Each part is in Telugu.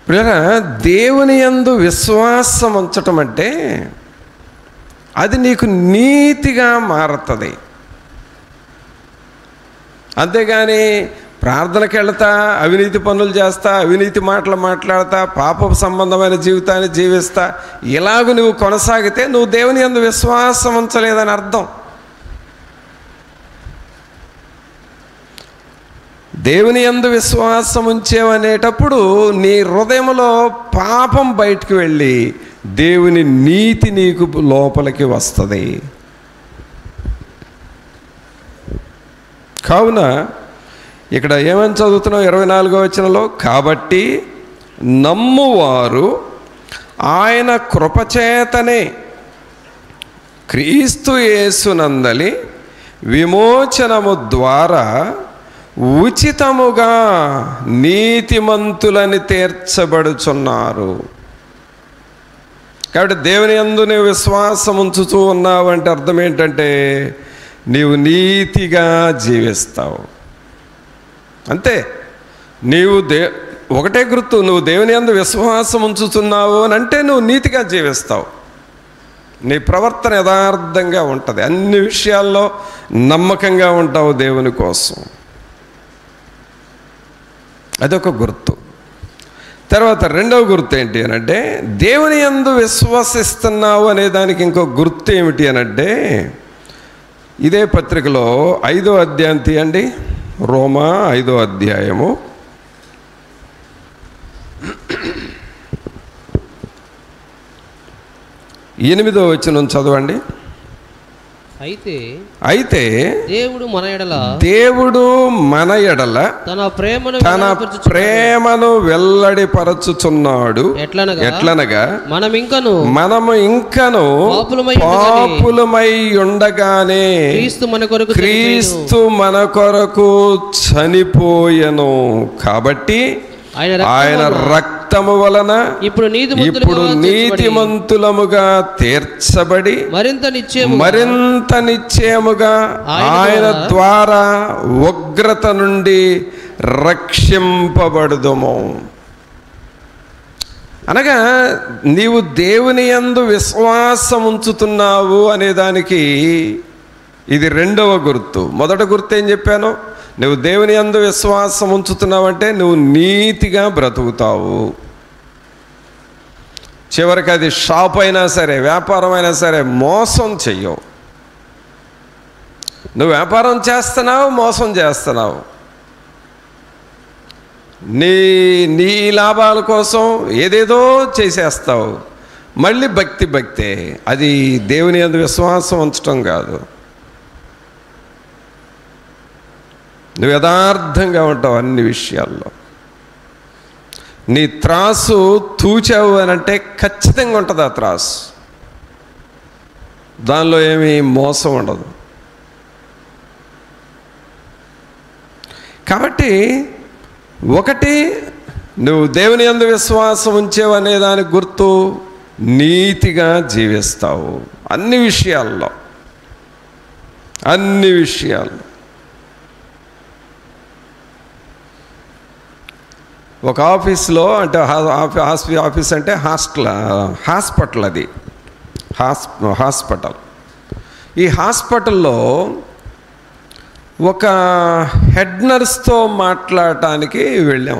ప్రియరా, దేవుని యందు విశ్వాసం ఉంచటం అంటే అది నీకు నీతిగా మారుతుంది. అంతేగాని ప్రార్థనకి వెళ్తా, అవినీతి పనులు చేస్తా, అవినీతి మాటలు మాట్లాడతా, పాప సంబంధమైన జీవితాన్ని జీవిస్తా, ఇలాగ నువ్వు కొనసాగితే నువ్వు దేవుని యందు విశ్వాసం ఉంచలేదని అర్థం. దేవుని యందు విశ్వాసం ఉంచేవనేటప్పుడు నీ హృదయంలో పాపం బయటికి వెళ్ళి దేవుని నీతి నీకు లోపలికి వస్తుంది. కావున ఇక్కడ ఏమని చదువుతున్నావు 24వ వచనంలో, కాబట్టి నమ్మువారు ఆయన కృపచేతనే క్రీస్తు యేసునందలి విమోచనము ద్వారా ఉచితముగా నీతిమంతులని తీర్చబడుచున్నారు. కాబట్టి దేవుని యందు నీవు విశ్వాసం ఉంచుతూ ఉన్నావు అంటే అర్థం ఏంటంటే నీవు నీతిగా జీవిస్తావు. అంతే. నీవు ఒకటే గుర్తు, నువ్వు దేవుని యందు విశ్వాసం ఉంచుతున్నావు అని అంటే నువ్వు నీతిగా జీవిస్తావు. నీ ప్రవర్తన యథార్థంగా ఉంటుంది, అన్ని విషయాల్లో నమ్మకంగా ఉంటావు దేవుని కోసం. అదొక గుర్తు. తర్వాత రెండవ గుర్తు ఏంటి అనంటే దేవుని యందు విశ్వసిస్తున్నావు అనే దానికి ఇంకో గుర్తు ఏమిటి అనంటే ఇదే పత్రికలో 5వ అధ్యాయం తీయండి. రోమా 5వ అధ్యాయము 8వ వచనం చదవండి. అయితే దేవుడు మన ఎడల తన ప్రేమను వెల్లడిపరచుచున్నాడు. ఎట్లనగా మనము ఇంకను పాపులమై ఉండగానే క్రీస్తు మన కొరకు చనిపోయెను. కాబట్టి ఆయన రక్తము వలన ఇప్పుడు నీతిమంతులముగా తీర్చబడి మరింత నిశ్చయముగా ఆయన ద్వారా ఉగ్రత నుండి రక్షింపబడుదుము. అనగా నీవు దేవుని యందు విశ్వాసం ఉంచుతున్నావు అనేదానికి ఇది రెండవ గుర్తు. మొదటి గుర్తు ఏం చెప్పాను? నువ్వు దేవుని యందు విశ్వాసం ఉంచుతున్నావంటే నువ్వు నీతిగా బ్రతుకుతావు. చివరికి అది షాప్ అయినా సరే, వ్యాపారం అయినా సరే మోసం చెయ్యవు. నువ్వు వ్యాపారం చేస్తున్నావు, మోసం చేస్తున్నావు. నీ లాభాల కోసం ఏదేదో చేసేస్తావు. మళ్ళీ భక్తే. అది దేవుని యందు విశ్వాసం ఉంచటం కాదు. నువ్వు యథార్థంగా ఉంటావు అన్ని విషయాల్లో. నీ త్రాసు తూచావు అని అంటే ఖచ్చితంగా ఉంటుంది ఆ త్రాసు. దానిలో ఏమీ మోసం ఉండదు. కాబట్టి ఒకటి, నువ్వు దేవుని యందు విశ్వాసం ఉంచేవు అనే దానికి గుర్తు నీతిగా జీవిస్తావు అన్ని విషయాల్లో. ఒక ఆఫీస్లో అంటే ఆఫీస్ అంటే హాస్పిటల్, అది హాస్పిటల్. ఈ హాస్పిటల్లో ఒక హెడ్ నర్స్తో మాట్లాడటానికి వెళ్ళాం.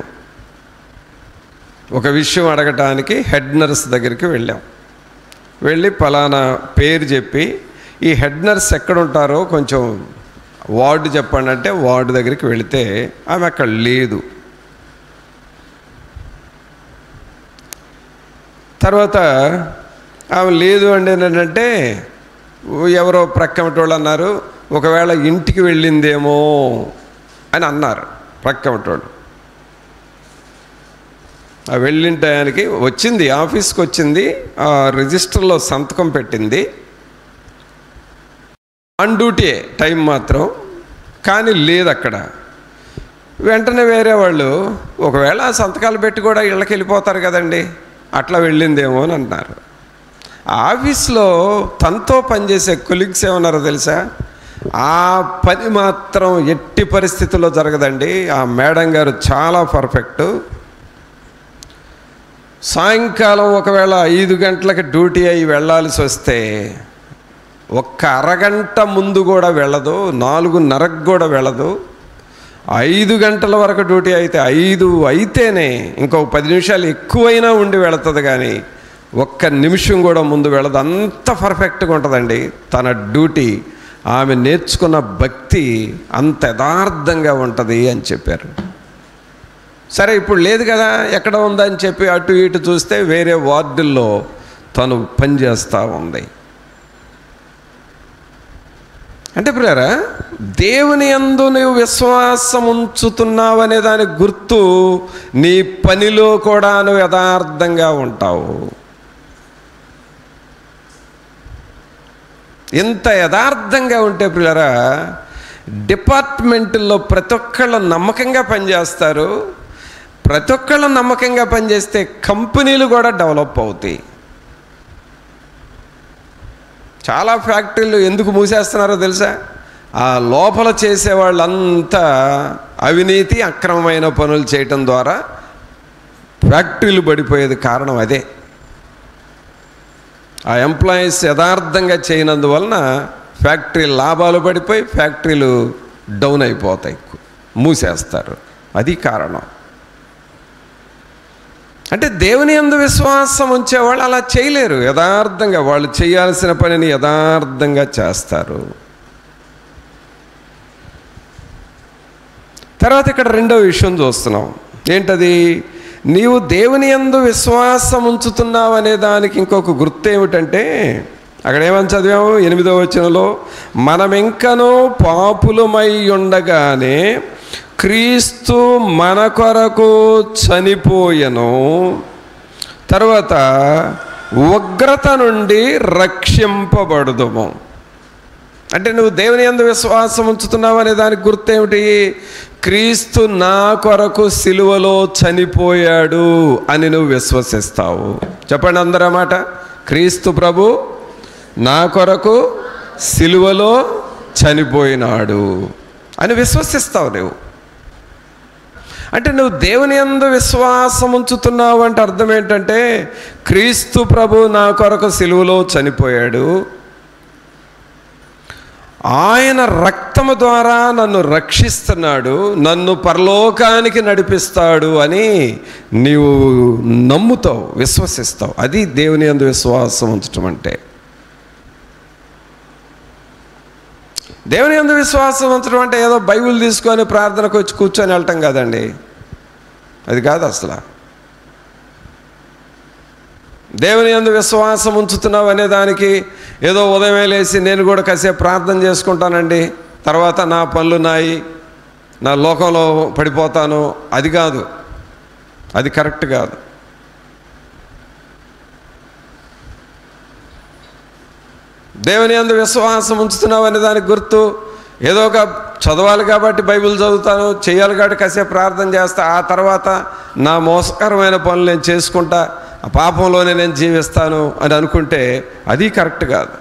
ఒక విషయం అడగటానికి హెడ్ నర్స్ దగ్గరికి వెళ్ళాం. వెళ్ళి పలానా పేరు చెప్పి, ఈ హెడ్ నర్స్ ఎక్కడుంటారో కొంచెం వార్డు చెప్పండి అంటే వార్డు దగ్గరికి వెళితే ఆమె అక్కడ లేదు. తర్వాత ఆమె లేదు అండి ఏంటంటే ఎవరో ప్రక్కమటోళ్ళు అన్నారు, ఒకవేళ ఇంటికి వెళ్ళిందేమో అని అన్నారు ప్రక్కమటోళ్ళు. ఆ వెళ్ళిన టయానికి వచ్చింది, ఆఫీస్కి వచ్చింది, ఆ రిజిస్టర్లో సంతకం పెట్టింది. ఆన్ డ్యూటీ టైం మాత్రం, కానీ లేదు అక్కడ. వెంటనే వేరే వాళ్ళు ఒకవేళ సంతకాలు పెట్టి కూడా ఇళ్ళకి వెళ్ళిపోతారు కదండి, అట్లా వెళ్ళిందేమో అని అన్నారు. ఆఫీస్లో తనతో పనిచేసే కొలీగ్స్ ఏమన్నారో తెలుసా? ఆ పని మాత్రం ఎట్టి పరిస్థితుల్లో జరగదండి, ఆ మేడం గారు చాలా పర్ఫెక్టు, సాయంకాలం ఒకవేళ 5 గంటలకు డ్యూటీ అయి వెళ్ళాల్సి వస్తే ఒక్క అరగంట ముందు కూడా వెళ్ళదు, 4:30కు కూడా వెళ్ళదు. 5 గంటల వరకు డ్యూటీ అయితే 5 అయితేనే ఇంకొక 10 నిమిషాలు ఎక్కువైనా ఉండి వెళుతుంది, కానీ ఒక్క నిమిషం కూడా ముందు వెళ్ళదు. అంత పర్ఫెక్ట్గా ఉంటుందండి తన డ్యూటీ. ఆమె నేర్చుకున్న భక్తి అంత యథార్థంగా ఉంటుంది అని చెప్పారు. సరే, ఇప్పుడు లేదు కదా, ఎక్కడ ఉందని చెప్పి అటు ఇటు చూస్తే వేరే వార్డుల్లో తను పనిచేస్తూ ఉంది. అంటే ప్రియులారా, దేవుని యందు నువ్వు విశ్వాసం ఉంచుతున్నావు అనే దానికి గుర్తు నీ పనిలో కూడా నువ్వు యథార్థంగా ఉంటావు. ఇంత యథార్థంగా ఉంటే ప్రియులారా, డిపార్ట్మెంట్లో ప్రతి ఒక్కళ్ళు నమ్మకంగా పనిచేస్తారు. ప్రతి ఒక్కళ్ళు నమ్మకంగా పనిచేస్తే కంపెనీలు కూడా డెవలప్ అవుతాయి. చాలా ఫ్యాక్టరీలు ఎందుకు మూసేస్తున్నారో తెలుసా? ఆ లోపల చేసేవాళ్ళంతా అవినీతి అక్రమమైన పనులు చేయటం ద్వారా ఫ్యాక్టరీలు పడిపోయేది కారణం అదే. ఆ ఎంప్లాయీస్ యథార్థంగా చేయనందువలన ఫ్యాక్టరీ లాభాలు పడిపోయి ఫ్యాక్టరీలు డౌన్ అయిపోతాయి, మూసేస్తారు. అది కారణం. అంటే దేవుని యందు విశ్వాసం ఉంచేవాళ్ళు అలా చేయలేరు. యథార్థంగా వాళ్ళు చేయాల్సిన పనిని యథార్థంగా చేస్తారు. తర్వాత ఇక్కడ రెండో విషయం చూస్తున్నాం. ఏంటది? నీవు దేవుని యందు విశ్వాసం ఉంచుతున్నావు అనే దానికి ఇంకొక గుర్తు ఏమిటంటే, అక్కడ ఏమని చదివాము 8వ వచనంలో, మనమింకనూ పాపులమై ఉండగానే క్రీస్తు మన కొరకు చనిపోయెను, తర్వాత ఉగ్రత నుండి రక్షింపబడుదుము. అంటే నువ్వు దేవుని యందు విశ్వాసం ఉంచుతున్నావు అనే దానికి గుర్తేమిటి? క్రీస్తు నా కొరకు సిలువలో చనిపోయాడు అని నువ్వు విశ్వసిస్తావు. చెప్పండి అందరూ మాట. క్రీస్తు ప్రభు నా కొరకు సిలువలో చనిపోయినాడు అని విశ్వసిస్తావు నువ్వు. అంటే నువ్వు దేవుని యందు విశ్వాసం ఉంచుతున్నావు అంటే అర్థం ఏంటంటే, క్రీస్తు ప్రభు నా కొరకు సిలువలో చనిపోయాడు, ఆయన రక్తము ద్వారా నన్ను రక్షిస్తున్నాడు, నన్ను పరలోకానికి నడిపిస్తాడు అని నీవు నమ్ముతావు, విశ్వసిస్తావు. అది దేవుని యందు విశ్వాసం ఉంచటం అంటే. దేవుని యందు విశ్వాసం ఉంచడం అంటే ఏదో బైబిల్ తీసుకొని ప్రార్థనకు వచ్చి కూర్చొని వెళ్ళటం కాదండి. అది కాదు అసలు. దేవుని యందు విశ్వాసం ఉంచుతున్నావు అనే దానికి ఏదో ఉదయమే లేచి నేను కూడా కాసేపు ప్రార్థన చేసుకుంటానండి, తర్వాత నా పనులు నాయి, నా లోకంలో పడిపోతాను, అది కాదు. అది కరెక్ట్ కాదు. దేవుని యందు విశ్వాసం ఉంచుతున్నావు అనే దానికి గుర్తు ఏదో ఒక చదవాలి కాబట్టి బైబిల్ చదువుతాను, చేయాలి కాబట్టి కాసేపు ప్రార్థన చేస్తా, ఆ తర్వాత నా మోసకరమైన పనులు నేను చేసుకుంటా, ఆ పాపంలోనే నేను జీవిస్తాను అని అనుకుంటే అది కరెక్ట్ కాదు.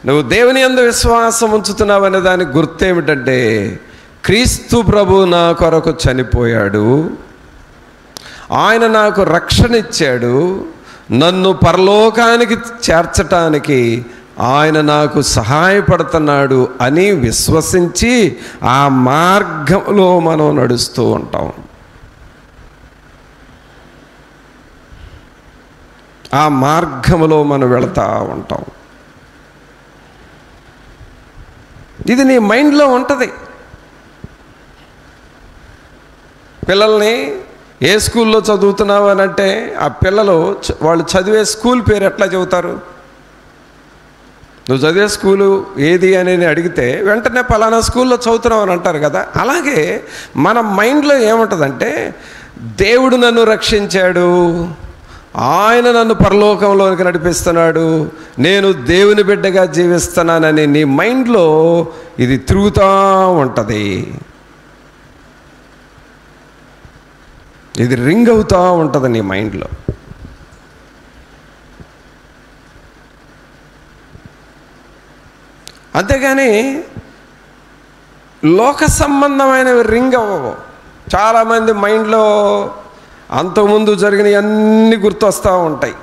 నువ్వు దేవుని యందు విశ్వాసం ఉంచుతున్నావు అనే దానికి గుర్తేమిటంటే, క్రీస్తు ప్రభు నా కొరకు చనిపోయాడు, ఆయన నాకు రక్షణ ఇచ్చాడు, నన్ను పరలోకానికి చేర్చటానికి ఆయన నాకు సహాయపడుతున్నాడు అని విశ్వసించి ఆ మార్గంలో మనం నడుస్తూ ఉంటాం. ఆ మార్గంలో మనం వెళతా ఉంటాం. ఇది నీ మైండ్లో ఉంటుంది. పిల్లల్ని ఏ స్కూల్లో చదువుతున్నావు అని అంటే, ఆ పిల్లలు వాళ్ళు చదివే స్కూల్ పేరు ఎట్లా చెబుతారు? నువ్వు చదివే స్కూలు ఏది అని అడిగితే వెంటనే పలానా స్కూల్లో చదువుతున్నావు అని అంటారు కదా. అలాగే మన మైండ్లో ఏముంటుందంటే, దేవుడు నన్ను రక్షించాడు, ఆయన నన్ను పరలోకంలోనికి నడిపిస్తున్నాడు, నేను దేవుని బిడ్డగా జీవిస్తున్నానని నీ మైండ్లో ఇది తిరుగుతూ ఉంటుంది. ఇది రింగ్ అవుతూ ఉంటుంది నీ మైండ్లో. అంతేగాని లోక సంబంధమైనవి రింగ్ అవ్వవు. చాలామంది మైండ్లో అంతకుముందు జరిగినవి అన్నీ గుర్తొస్తూ ఉంటాయి.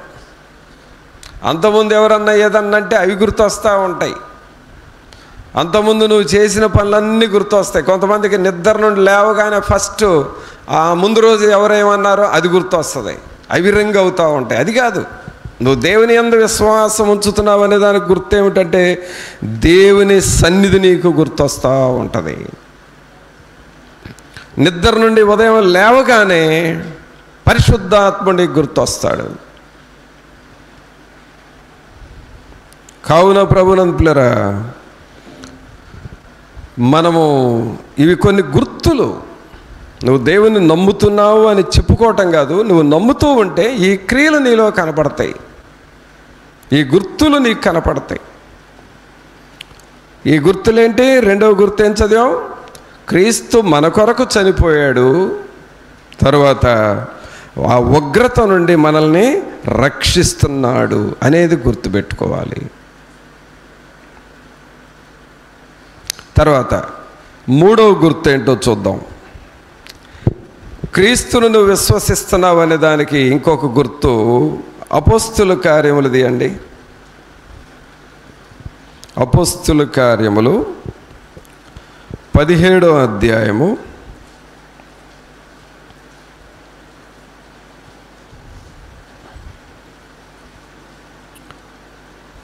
అంతకుముందు ఎవరన్నా ఏదన్నా అంటే అవి గుర్తొస్తూ ఉంటాయి. అంతకుముందు నువ్వు చేసిన పనులన్నీ గుర్తొస్తాయి. కొంతమందికి నిద్ర నుండి లేవగానే ఫస్ట్ ఆ ముందు రోజు ఎవరేమన్నారో అది గుర్తొస్తుంది, అవి రింగ్ అవుతూ ఉంటాయి. అది కాదు, నువ్వు దేవుని యందు విశ్వాసం ఉంచుతున్నావు అనే దానికి గుర్తు ఏమిటంటే దేవుని సన్నిధి నీకు గుర్తొస్తూ ఉంటుంది. నిద్ర నుండి ఉదయం లేవగానే పరిశుద్ధాత్ముడికి గుర్తొస్తాడు. కావున ప్రభునంతులరా, మనము ఇవి కొన్ని గుర్తులు. నువ్వు దేవుని నమ్ముతున్నావు అని చెప్పుకోవటం కాదు, నువ్వు నమ్ముతూ ఉంటే ఈ క్రియలు నీలో కనపడతాయి, ఈ గుర్తులు నీకు కనపడతాయి. ఈ గుర్తులేంటి? రెండవ గుర్తు ఏం చదివాం? క్రీస్తు మన కొరకు చనిపోయాడు, తరువాత ఆ ఉగ్రత నుండి మనల్ని రక్షిస్తున్నాడు అనేది గుర్తుపెట్టుకోవాలి. తర్వాత మూడవ గుర్తు ఏంటో చూద్దాం. క్రీస్తును నువ్వు విశ్వసిస్తున్నావు అనే దానికి ఇంకొక గుర్తు అపోస్తుల కార్యములది అండి. అపోస్తుల కార్యములు 17వ అధ్యాయము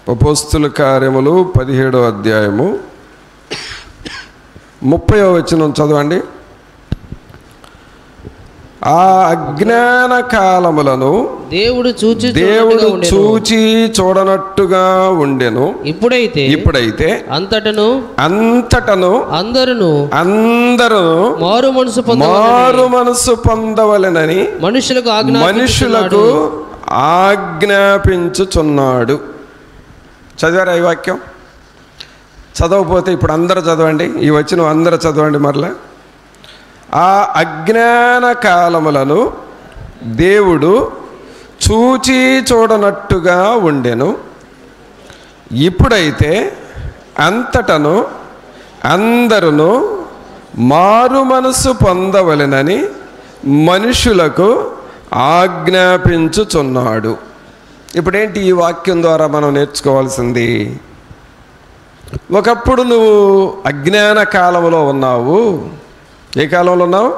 17వ అధ్యాయము 30వ వచనం చదవండి. ఆ అజ్ఞాన కాలములను దేవుడు చూచి చూడనట్టుగా ఉండెను. ఇప్పుడైతే అంతటను అందరూ మారు మనసు పొందవలెనని మనుషులకు ఆజ్ఞాపించుచున్నాడు. చదివారా ఈ వాక్యం? చదవకపోతే ఇప్పుడు అందరూ చదవండి, ఈ వచనం అందరూ చదవండి మరలా. ఆ అజ్ఞాన కాలములను దేవుడు చూచి చూడనట్టుగా ఉండెను. ఇప్పుడైతే అంతటను అందరూ మారు మనసు పొందవలెనని మనుషులకు ఆజ్ఞాపించుచున్నాడు. ఇప్పుడేంటి ఈ వాక్యం ద్వారా మనం నేర్చుకోవాల్సింది? ఒకప్పుడు నువ్వు అజ్ఞాన కాలంలో ఉన్నావు. ఏ కాలంలో ఉన్నావు?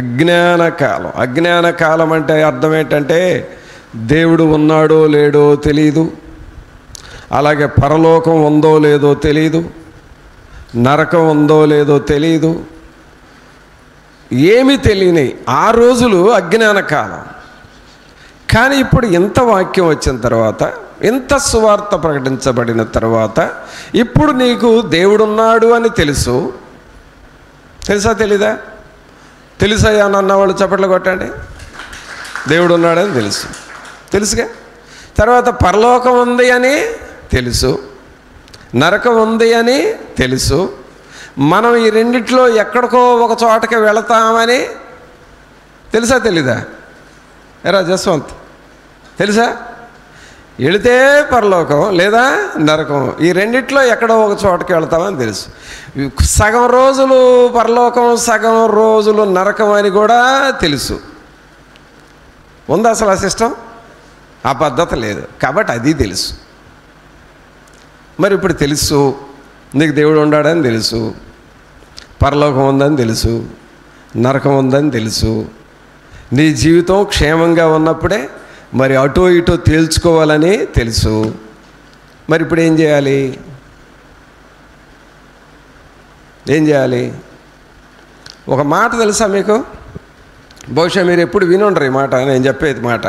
అజ్ఞాన కాలం. అజ్ఞాన కాలం అంటే అర్థం ఏంటంటే దేవుడు ఉన్నాడో లేడో తెలియదు, అలాగే పరలోకం ఉందో లేదో తెలియదు, నరకం ఉందో లేదో తెలియదు, ఏమీ తెలియని ఆ రోజులు అజ్ఞాన కాలం. కానీ ఇప్పుడు ఇంత వాక్యం వచ్చిన తర్వాత, ఇంత సువార్త ప్రకటించబడిన తర్వాత ఇప్పుడు నీకు దేవుడున్నాడు అని తెలుసు. తెలుసా తెలీదా? తెలుసయ్యా అని అన్నవాళ్ళు చప్పట్లు కొట్టండి. దేవుడు ఉన్నాడని తెలుసుగా. తర్వాత పరలోకం ఉంది అని తెలుసు, నరకం ఉంది అని తెలుసు. మనం ఈ రెండిట్లో ఎక్కడికో ఒక చోటకి వెళతామని తెలుసా తెలీదా? ఎరా జస్వంత్, తెలుసా? వెళితే పరలోకం లేదా నరకం, ఈ రెండిట్లో ఎక్కడో ఒక చోటకి వెళ్తామని తెలుసు. సగం రోజులు పరలోకం, సగం రోజులు నరకం అని కూడా తెలుసు. ఉందా అసలు ఆ సిస్టమ్? ఆ పద్ధతి లేదు. కాబట్టి అది తెలుసు. మరి ఇప్పుడు తెలుసు, నీకు దేవుడు ఉన్నాడని తెలుసు, పరలోకం ఉందని తెలుసు, నరకం ఉందని తెలుసు. నీ జీవితం క్షేమంగా ఉన్నప్పుడే మరి అటో ఇటో తేల్చుకోవాలని తెలుసు. మరి ఇప్పుడు ఏం చేయాలి? ఒక మాట తెలుసా మీకు? బహుశా మీరు ఎప్పుడు వినుండరు ఈ మాట, నేను చెప్పేది మాట.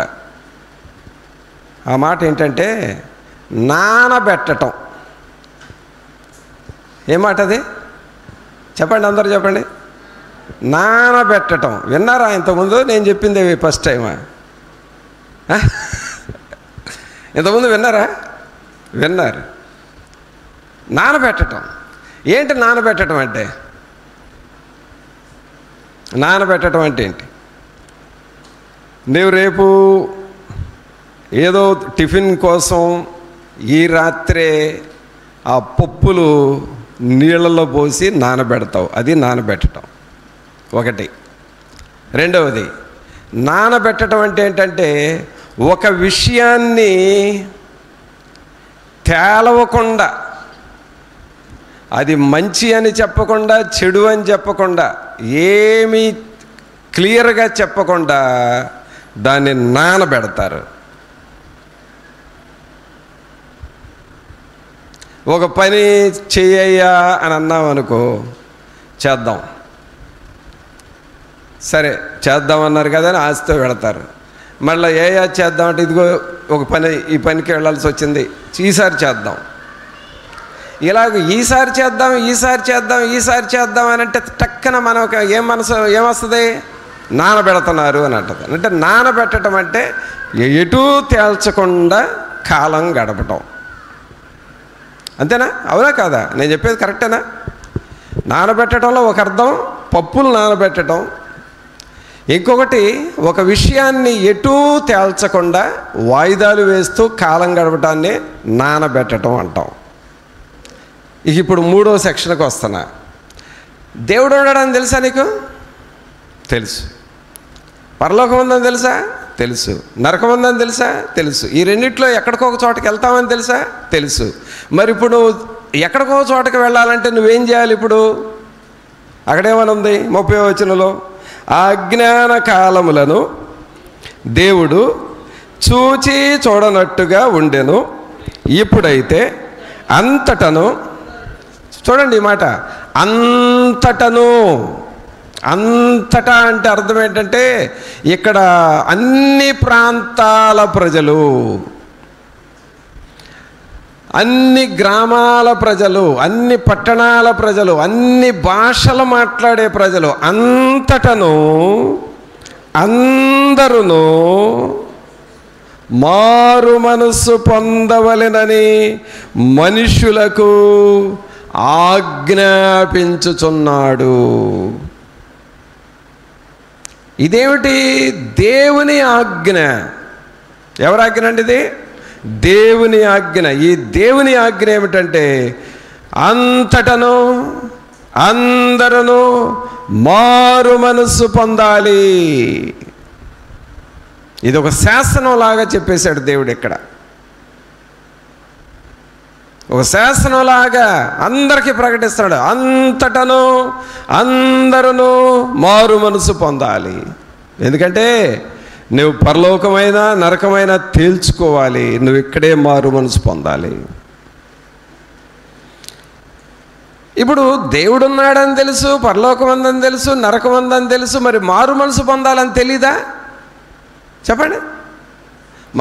ఆ మాట ఏంటంటే నానబెట్టడం. ఏ మాట అది? చెప్పండి, అందరూ చెప్పండి. నానబెట్టడం. విన్నారా ఇంతకుముందు? నేను చెప్పింది ఫస్ట్ టైమా? ఇంతకుముందు విన్నారా? విన్నారు. నానబెట్టడం. ఏంటి నానబెట్టడం అంటే? నానబెట్టడం అంటే ఏంటి? నీవు రేపు ఏదో టిఫిన్ కోసం ఈ రాత్రే ఆ పప్పులు నీళ్ళలో పోసి నానబెడతావు. అది నానబెట్టడం ఒకటి. రెండవది, నానబెట్టడం అంటే ఏంటంటే ఒక విషయాన్ని తేలవకుండా, అది మంచి అని చెప్పకుండా, చెడు అని చెప్పకుండా, ఏమీ క్లియర్గా చెప్పకుండా దాన్ని నానబెడతారు. ఒక పని చెయ్యయ్యా అని అన్నాం అనుకో, చేద్దాం, సరే చేద్దామన్నారు కదా అని ఆశతో వెళతారు. మళ్ళీ ఏయా చేద్దామంటే ఇదిగో ఒక పని, ఈ పనికి వెళ్ళాల్సి వచ్చింది, ఈసారి చేద్దాం. ఇలాగ ఈసారి చేద్దాం, ఈసారి చేద్దాం, ఈసారి చేద్దాం అని అంటే టక్కన మనకు ఏమొస్తుంది? నానబెడుతున్నారు అని అంటుంది. అంటే నానబెట్టడం అంటే ఎటూ తేల్చకుండా కాలం గడపటం, అంతేనా? అవునా కాదా? నేను చెప్పేది కరెక్టేనా? నానబెట్టడంలో ఒక అర్థం పప్పులు నానబెట్టడం, ఇంకొకటి ఒక విషయాన్ని ఎటూ తేల్చకుండా వాయిదాలు వేస్తూ కాలం గడపటాన్ని నానబెట్టడం అంటాం. ఇప్పుడు 3వ సెక్షన్కి వస్తున్నా. దేవుడు ఉండడం తెలుసా నీకు? తెలుసు. పరలోకం ఉందని తెలుసా? తెలుసు. నరకం ఉందని తెలుసా? తెలుసు. ఈ రెండిట్లో ఎక్కడికో ఒక చోటకి వెళ్తామని తెలుసా? తెలుసు. మరి ఇప్పుడు ఎక్కడికో చోటకి వెళ్ళాలంటే నువ్వేం చేయాలి? ఇప్పుడు అక్కడేమని ఉంది 30వ వచనంలో, అజ్ఞాన కాలములను దేవుడు చూచి చూడనట్టుగా ఉండెను, ఇప్పుడైతే అంతటను, చూడండి ఈ మాట, అంతటను. అంతటా అంటే అర్థం ఏంటంటే ఇక్కడ అన్ని ప్రాంతాల ప్రజలు, అన్ని గ్రామాల ప్రజలు, అన్ని పట్టణాల ప్రజలు, అన్ని భాషలు మాట్లాడే ప్రజలు, అంతటను అందరూ మారు మనస్సు పొందవలెనని మనుషులకు ఆజ్ఞాపించుచున్నాడు. ఇదేమిటి? దేవుని ఆజ్ఞ. ఎవరి ఆజ్ఞ అండి ఇది? దేవుని ఆజ్ఞ. ఈ దేవుని ఆజ్ఞ ఏమిటంటే అంతటను అందరూ మారు మనస్సు పొందాలి. ఇది ఒక శాసనంలాగా చెప్పేశాడు దేవుడు ఇక్కడ. ఒక శాసనంలాగా అందరికీ ప్రకటిస్తున్నాడు, అంతటను అందరూ మారు మనసు పొందాలి. ఎందుకంటే నువ్వు పరలోకమైన నరకమైన తేల్చుకోవాలి, నువ్వు ఇక్కడే మారు మనసు పొందాలి. ఇప్పుడు దేవుడు ఉన్నాడని తెలుసు, పరలోకం ఉందని తెలుసు, నరకం ఉందని తెలుసు, మరి మారు మనసు పొందాలని తెలీదా? చెప్పండి.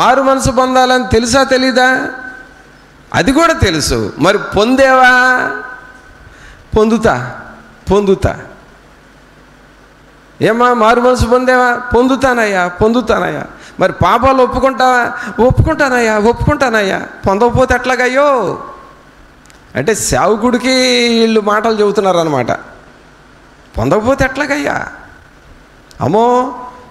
మారు మనసు పొందాలని తెలుసా తెలీదా? అది కూడా తెలుసు. మరి పొందేవా? పొందుతా. ఏమా మారు మనసు పొందేవా? పొందుతానయ్యా. మరి పాపాలు ఒప్పుకుంటావా? ఒప్పుకుంటానయ్యా. పొందకపోతే ఎట్లాగయ్యో అంటే సేవకుడికి వీళ్ళు మాటలు చెబుతున్నారు అన్నమాట. పొందకపోతే ఎట్లాగయ్యా? అమ్మో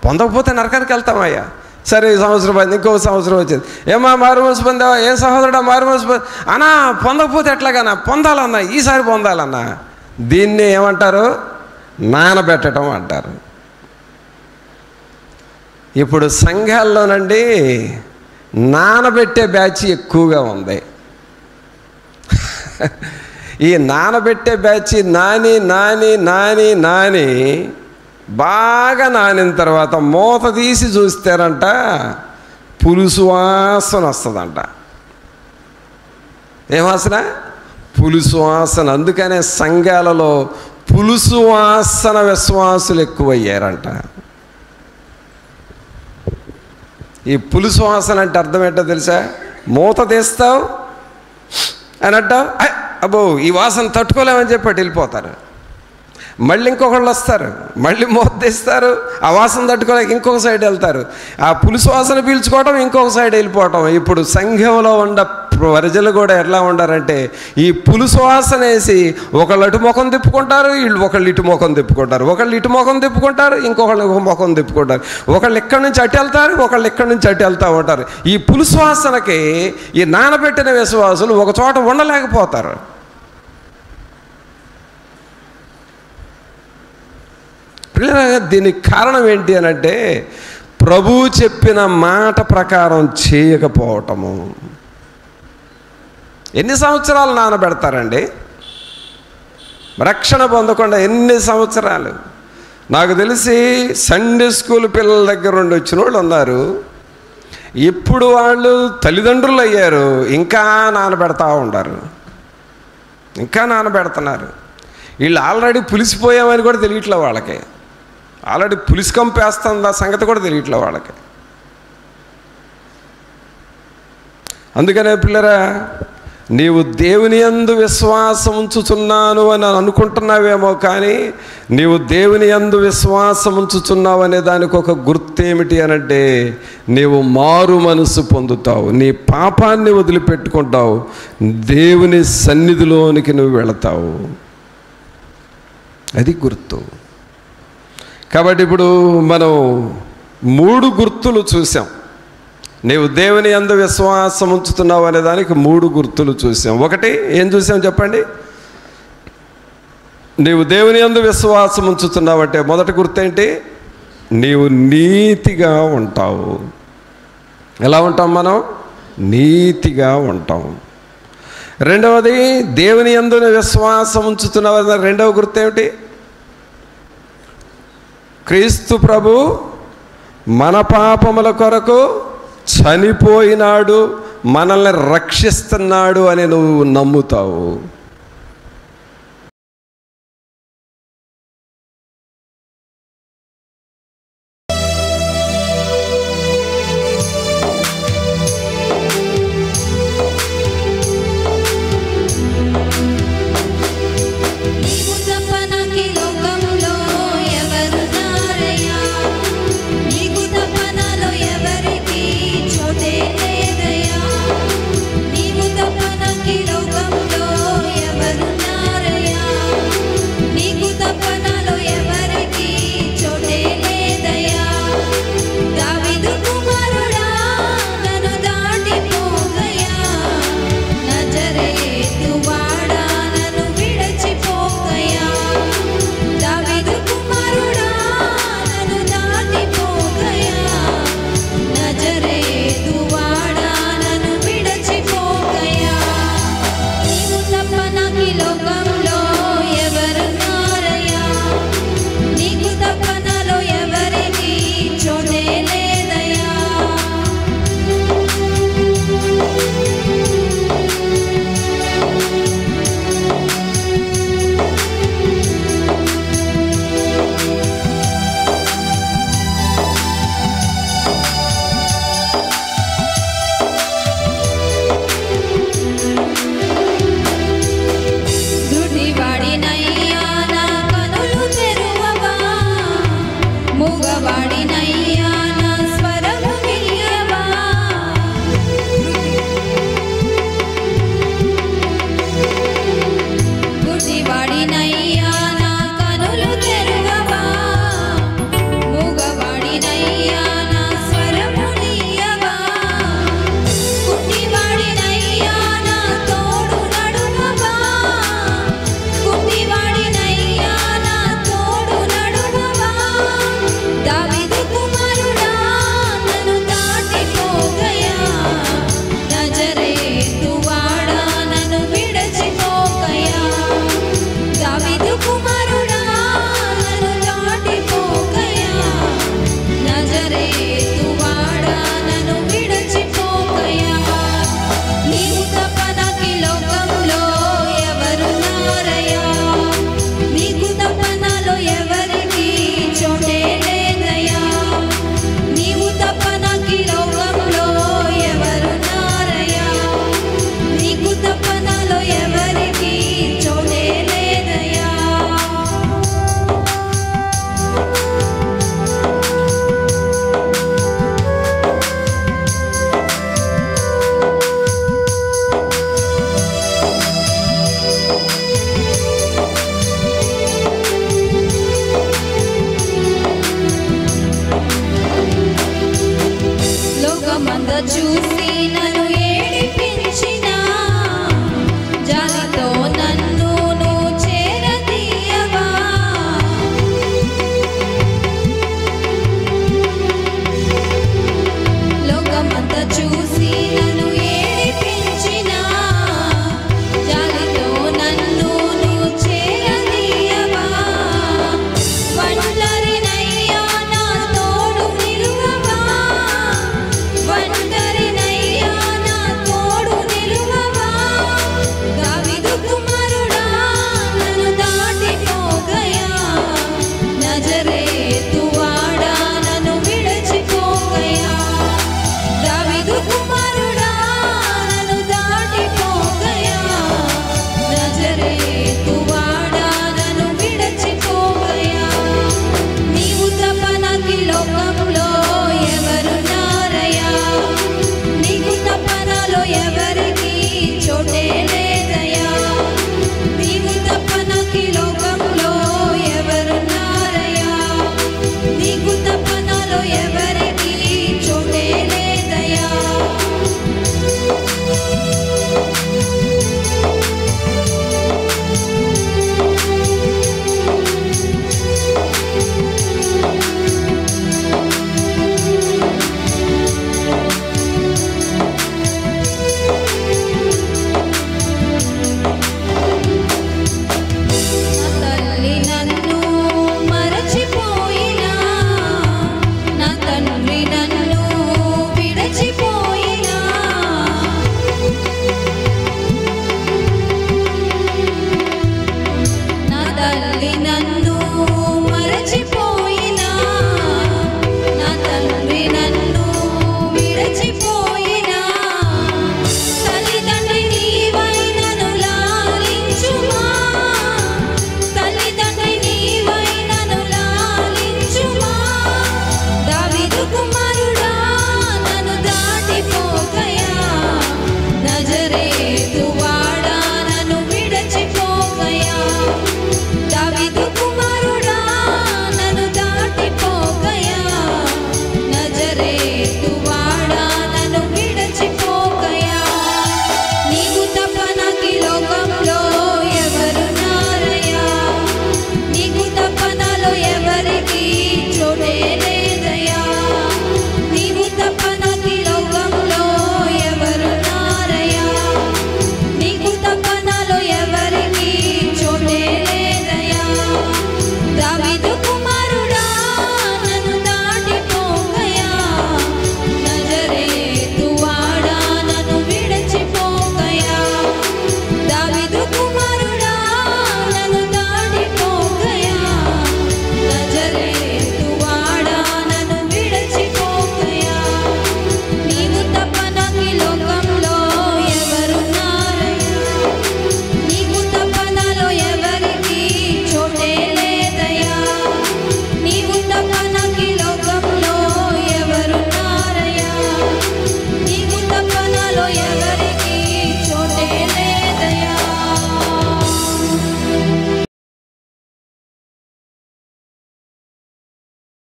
పొందకపోతే నరకానికి వెళ్తామయ్యా. సరే ఈ సంవత్సరం పోయింది, ఇంకో సంవత్సరం వచ్చింది, ఏమా మారు మనసు పొందావా? ఏం సహోదరుడా మారు మనసు అన్నా? పొందకపోతే ఎట్లాగన్నా? పొందాలన్నా, ఈసారి పొందాలన్నా. దీన్ని ఏమంటారు? నానబెట్టడం అంటారు. ఇప్పుడు సంఘాల్లోనండి నానబెట్టే బ్యాచ్ ఎక్కువగా ఉంది. ఈ నానబెట్టే బ్యాచ్ నాని బాగా నానిన తర్వాత మూత తీసి చూస్తారంట, పులుసు వాసన వస్తుందంట. ఏం వాసన? పులుసు వాసన. అందుకనే సంఘాలలో పులుసు వాసన విశ్వాసులు ఎక్కువయ్యారంట. ఈ పులుసు వాసన అంటే అర్థం ఏంటో తెలుసా? మూత తీస్తావు అని అంటావు, అబ్బో ఈ వాసన తట్టుకోలేమని చెప్పి వెళ్ళిపోతారు. మళ్ళీ ఇంకొకళ్ళు వస్తారు, మళ్ళీ మూత తీస్తారు, ఆ వాసన తట్టుకోలేక ఇంకొక సైడ్ వెళ్తారు, ఆ పులుసు వాసన పీల్చుకోవడం, ఇంకొక సైడ్ వెళ్ళిపోవటం. ఇప్పుడు సంఘంలో ఉన్న ప్రజలు కూడా ఎట్లా ఉండారంటే ఈ పులుసు వాసన వేసి ఒకళ్ళు అటు ముఖం తిప్పుకుంటారు, ఒకళ్ళు ఇటు ముఖం తిప్పుకుంటారు, ఒకళ్ళు ఇటు ముఖం తిప్పుకుంటారు, ఇంకొకళ్ళు ముఖం తిప్పుకుంటారు, ఒకళ్ళు ఎక్కడి నుంచి అటు వెళ్తారు, ఒకళ్ళు ఎక్కడి నుంచి అటు వెళ్తూ ఉంటారు. ఈ పులుసు వాసనకి ఈ నానబెట్టిన విశ్వాసులు ఒక చోట ఉండలేకపోతారు. పిల్లగా దీనికి కారణం ఏంటి అని అంటే ప్రభువు చెప్పిన మాట ప్రకారం చేయకపోవటము. ఎన్ని సంవత్సరాలు నానబెడతారండి? రక్షణ పొందకుండా ఎన్ని సంవత్సరాలు? నాకు తెలిసి సండే స్కూల్ పిల్లల దగ్గర నుండి వచ్చిన వాళ్ళు ఉన్నారు. ఇప్పుడు వాళ్ళు తల్లిదండ్రులు అయ్యారు, ఇంకా నానబెడతా ఉంటారు, ఇంకా నానబెడుతున్నారు. వీళ్ళు ఆల్రెడీ పులిసిపోయామని కూడా తెలియట్లే వాళ్ళకి. ఆల్రెడీ పులిసి కంపేస్తుంది ఆ సంగతి కూడా తెలియట్లే వాళ్ళకి. అందుకనే పిల్లరా, నీవు దేవుని యందు విశ్వాసం ఉంచుచున్నాను అని అనుకుంటున్నావేమో, కానీ నీవు దేవుని యందు విశ్వాసం ఉంచుచున్నావు అనే దానికి ఒక గుర్తు ఏమిటి అనంటే, నీవు మారు మనసు పొందుతావు, నీ పాపాన్ని వదిలిపెట్టుకుంటావు, దేవుని సన్నిధిలోనికి నువ్వు వెళతావు. అది గుర్తు. కాబట్టి ఇప్పుడు మనం 3 గుర్తులు చూసాం. నీవు దేవుని యందు విశ్వాసం ఉంచుతున్నావు అనే దానికి 3 గుర్తులు చూసాం. ఒకటి ఏం చూసాం చెప్పండి? నీవు దేవుని యందు విశ్వాసం ఉంచుతున్నావు అంటే మొదటి గుర్తు ఏంటి? నీవు నీతిగా ఉంటావు. ఎలా ఉంటాం మనం? నీతిగా ఉంటాం. రెండవది, దేవుని యందు విశ్వాసం ఉంచుతున్నావు అనే రెండవ గుర్తు ఏమిటి? క్రీస్తు ప్రభు మన పాపముల కొరకు చనిపోయినాడు, మనల్ని రక్షిస్తున్నాడు అని నువ్వు నమ్ముతావు. Nazare